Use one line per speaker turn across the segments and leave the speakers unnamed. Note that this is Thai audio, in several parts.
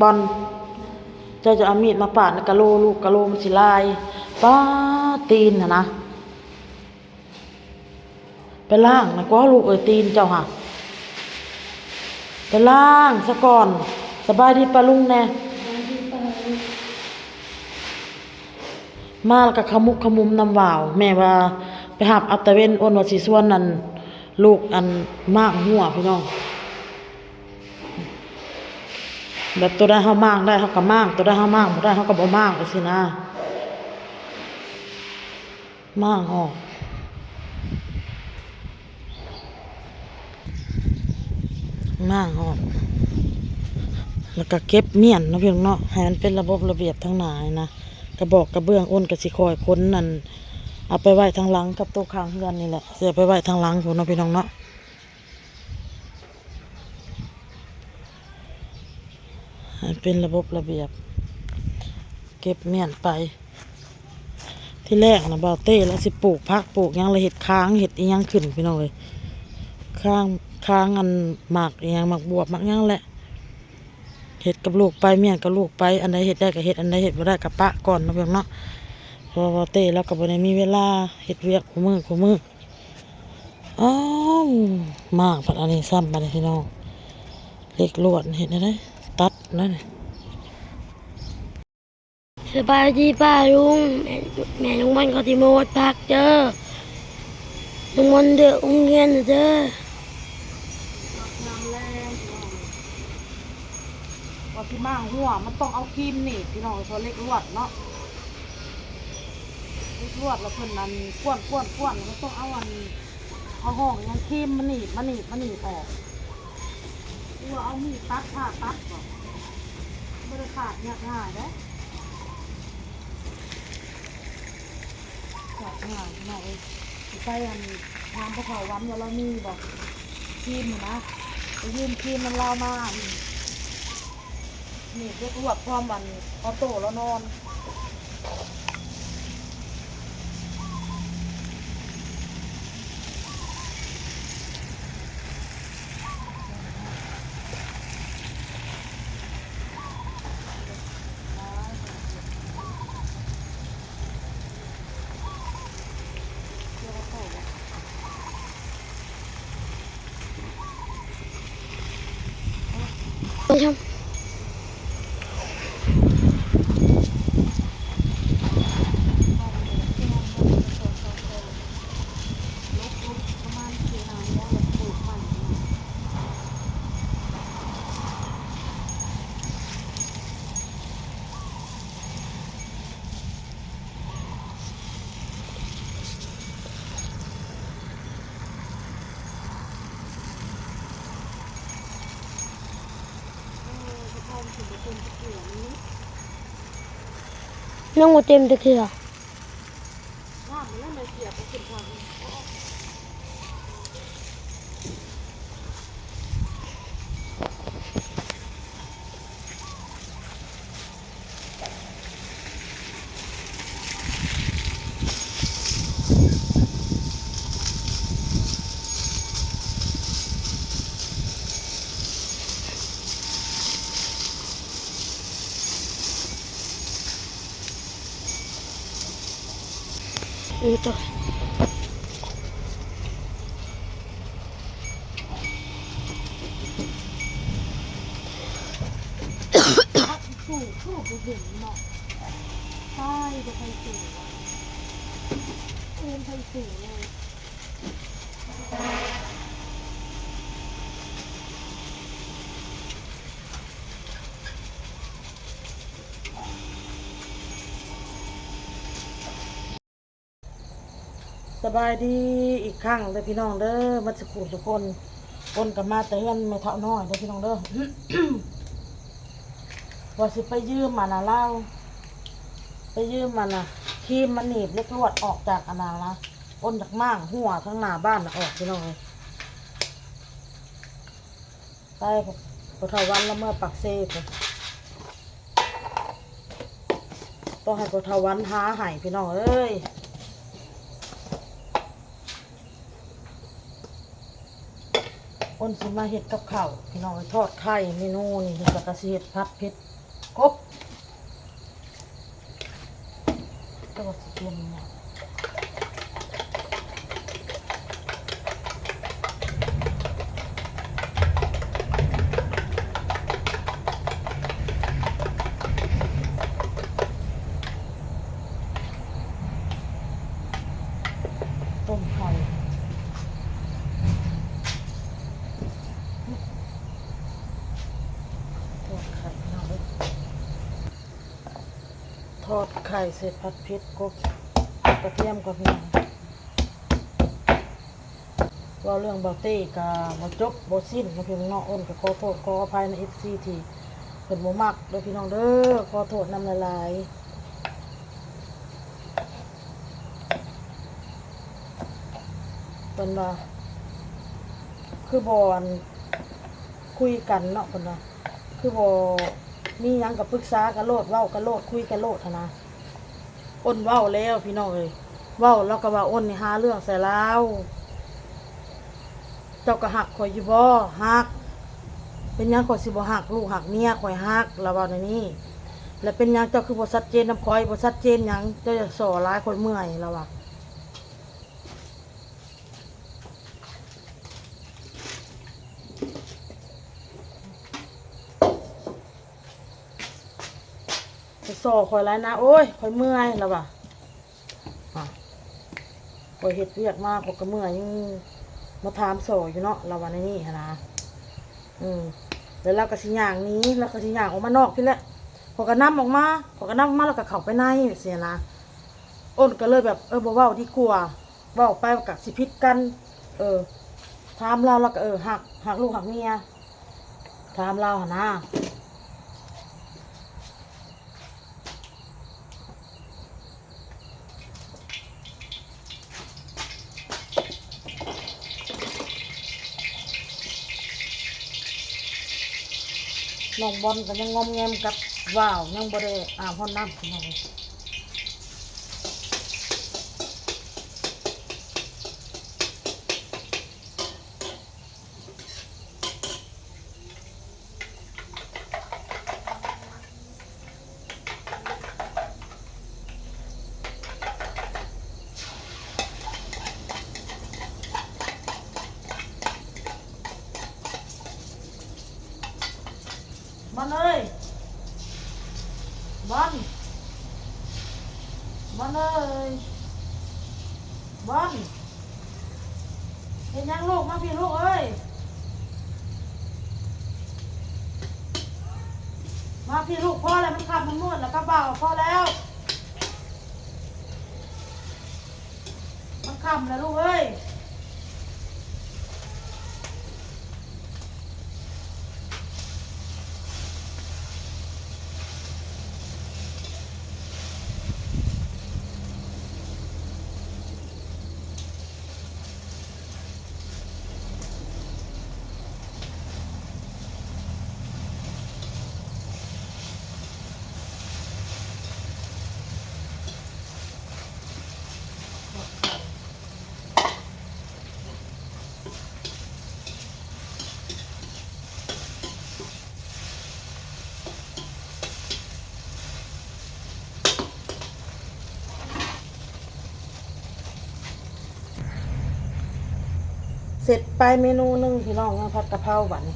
บอลเจ้าจะเอามีดมาปาดในกะโหลลูกกะโหลมันสิลายป้าตีนนะไปล้างนะก็ลูกตีนเจ้าค่ะไปล้างซะก่อนสบายดีปะลุงแน่มาแล้วก็ขมุกขมุมน้ำว่าวแม่ว่าไปหับอัตตะเวนอ้นว่าสิส่วนนั่นลูกอันมากหัวพี่น้องแบบตัวได้เฮามากได้เฮาก็มากตัวได้เฮามากบ่ได้เฮาก็บ่มากไปสินะมากออกมากออกแล้วก็เก็บเมียนเนาะพี่น้องเนาะให้มันเป็นระบบระเบียบทั้งหลายนะกระบอกกระเบื้องอ้นก็สิคอยค้นนั่นเอาไปไว้ทางหลังกับโต๊ะข้างเฮือนนี่แหละสิเอาไปไว้ทางหลังพุ่นเนาะพี่น้องเนาะให้เป็นระบบระเบียบเก็บเมียนไปที่แรกนะบ่าวเต้แล้วสิปลูกผักปลูกหยังเลยเห็ดค้างเห็ดอีหยังขึ้นพี่น้องเลยค้างอันหมากอีหยังหมากบวบหมากหยังแหละเห็ดกับลูกไปเมียนกับลูกไปอันใดเห็ดได้ก็เห็ดอันใดเห็ดบ่ได้กับปะก่อนนะพี่น้องเนาะเพราะว่าเต้แล้วก็บ่ได้มีเวลาเห็ดเวียกคู่มืออ้าวมากพัดอันนี้ซ้ำไปเลยพี่น้องเล็กลวดเห็ดได้ตัดนั่น
สบายดีป้าลุงแม่ลุงมันเขาที่มาวัดพักเด้อลุงมันเด้อองเรียนเด้อ
ว่าที่มากหัวมันต้องเอาครีมนี่พี่น้องตัวเล็กลวดเนาะเล็กลวดแล้วเพิ่นนั้นก้วนมันต้องเอาอันเอาห้องยังครีมมันหนีบออกว่าเอามีดตัดผ่าตัดก่อนไม่ได้ขาดง่ายเด้ขาดง่ายหน่อยไปอันทำพวกเขาวันว่าเรามีบอกครีมนะไปยืมครีมมันเรามานี่เรียกรวดพร้อมวันออโต้แล้วนอน
ไปชมน้องมาเต็มตะเกียบนี่ตัว
สู่ผู้บุญเนาะใช่จะไปสู่ไปสู่เลยสบายดีอีกครั้งเลยพี่น้องเด้อมาสกูทุกคนกับมาแต่เฮือนไม่เท่าน้อยเด้อพี่น้องเด้อ ว่าสิไปยืมมันนะเล่าไปยืมมันนะครีมมันหนีบเล็กลวดออกจากอันนั้นนะอ้นจากม่างหัวทั้งหน้าบ้านนะออกพี่น้องเลยไปพอเท่าวันแล้วเมื่อปักเซ่ไปต้องให้พอเท่าวันหาให้พี่น้องเอ้ย อ้นสิมาเห็ดกับข้าวพี่น้องทอดไข่เมนูนี่แล้วก็สิเห็ดผัดเผ็ดกบตัวสิเตรียมเนี่ยต้มไข่ทอดไข่พี่น้องเลยทอดไข่เสร็จผัดเผ็ดกบกระเทียมกับพี่น้องว่าเรื่องเบาเต้กับมาจบบสิ้นมาพี่น้องอ้นกับขอโทษขออภัยในFCที่เป็นโมมักโดยพี่น้องเด้อขอโทษนำละลายเป็นว่าคือบอนคุยกันเนาะเป็นว่าคือบอมีหยังกับปรึกษากันโลดเว้ากันโลดคุยกันโลดนะอ้นเว้าแล้วพี่น้องเอ้ยเว้าแล้วก็ว่าอ้นนี่หาเรื่องใส่แล้วเจ้าก็หักข่อยอยู่บ่หักเป็นหยังข่อยสิบ่หักลูกหักเมียข่อยหักแล้วว่าในนี้แล้วเป็นหยังเจ้าคือบ่ชัดเจนนำข่อยบ่ชัดเจนหยังเจ้าจะส่อร้ายข่อยเมื่อยแล้วว่าจะส่อข่อยร้ายนะโอ้ยข่อยเมื่อยแล้วว่าข่อยเฮ็ดเวียกมากข่อยก็เมื่อยยังมาถามส่ออยู่เนาะแล้วว่าในนี้หั่นนะแล้วเราก็สิย่างนี้แล้วก็สิย่างออกมานอกพี่แหละพอก็นำออกมาแล้วก็เข้าไปในเสียนะอ้นก็เลยแบบบ่เว้าดีกว่าเว้าไปกับสิผิดกันถามเราแล้วก็หักลูกหักเมียถามเราหั่นนะน้องบอลก็ยังงอมแงมกับว่าวยังบ่ได้อาบห้องน้ำพี่น้องบอลเอ้ยบอลเอ้ยบอลเห็นยังลูกมาพี่ลูกเอ้ยมาพี่ลูกพ่อแล้วมันขับมันนวดแล้วก็เบาพอแล้วมันขับแล้วลูกเอ้ยเสร็จไปเมนูหนึ่งพี่น้องผัดกะเพราบัดนี้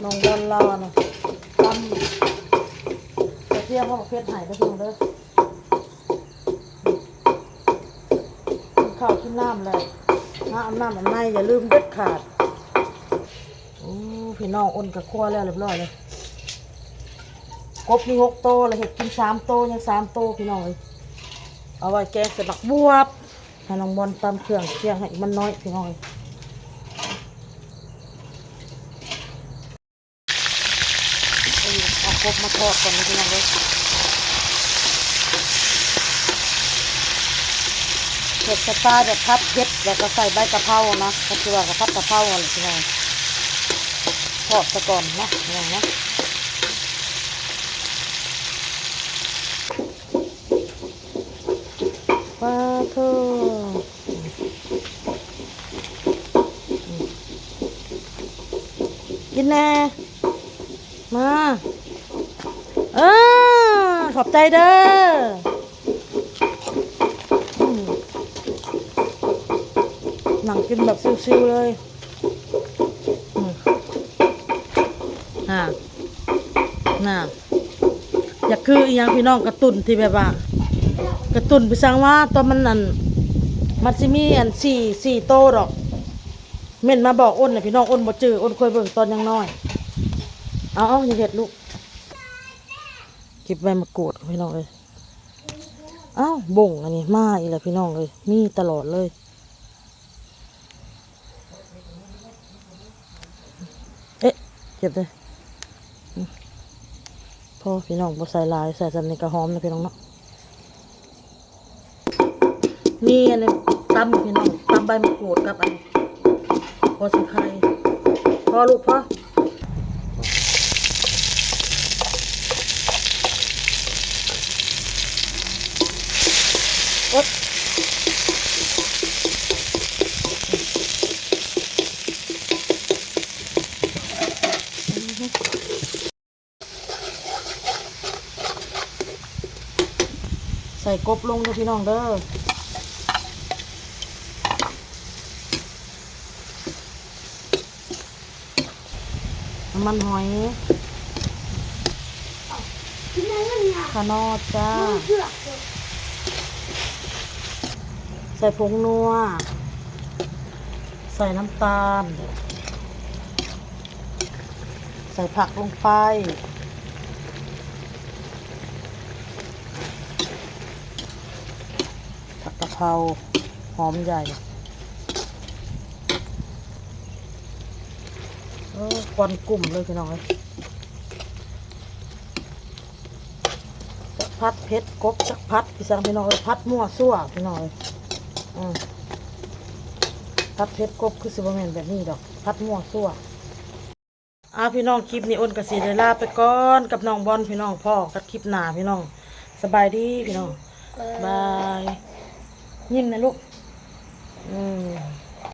น้องบอลเรานะตำกระเทียมเขาบอกเพชรหายไปพี่น้องเด้อข้าวขึ้นน้ำเลยน้ำในอย่าลืมเด็ดขาดพี่น้องอ้นกับคั่วแล้วเรียบร้อยเลยกบนี่6 โตเลยเห็ดกิน3 โตยัง3 โตพี่น้องเลยเอาไว้แกงใส่บักบวบให้น้องบอลตำเครื่องเคี่ยงให้มันน้อยพี่น้องเลยเอากบมาทอดก่อนเลยพี่น้องเลยเห็ดสไตล์แบบพัดเห็ดแล้วก็ใส่ใบกะเพรานะก็คือว่าพัดกะเพราอะไรพี่น้องทอดซะก่อนนะพี่น้องนะปลาทู กินแน่มาเออขอบใจเด้ออืมนั่งกินแบบชิวๆเลยอืมน่ะอยากคืออีหยังพี่น้องกระตุนที่แบบว่ากระตุนไปสั่งว่าตอนมันนั่นมันสิมีอันสี่โตดอกเม่นมาบอกอ้นน่ะพี่น้องอ้นบ่จื้ออ้นเคยเบิ่งตอนยังน้อยเอาอย่าเฮ็ดลูกเก็บใบมะกรูดพี่น้องเลยเอ้าบ่งอันนี้มาอีกแล้วพี่น้องเลยมีตลอดเลยเอ๊ะเจ็บเลยพอพี่น้องบ่ใส่ลายใส่จำในกระหอมนะพี่น้องเนาะนี่อันนี้ตำพี่น้องตำใบมะกรูดกับอันพอสิไข่พอลูกพออดใส่กบลงด้วยพี่น้องเด้อน้ำมันหอยขานอดจ้าใส่ผงนัวใส่น้ำตาลใส่ผักลงไปผักกะเพราหอมใหญ่ควันกลุ่มเลยพี่น้องเลยจะพัดเพชรกบจักพัดพี่สังพี่น้องเลยพัดมั่วซั่วพี่น้องเลยพัดเพชรกบคือสิบเมนแบบนี้ดอกพัดมั่วซั่วพี่น้องคลิปนี้อ้นกสิได้ลาไปก่อนกับน้องบอลพี่น้องพ่อกับคลิปหน้าพี่น้องสบายดีพี่น้องบายยิ้มนะลูก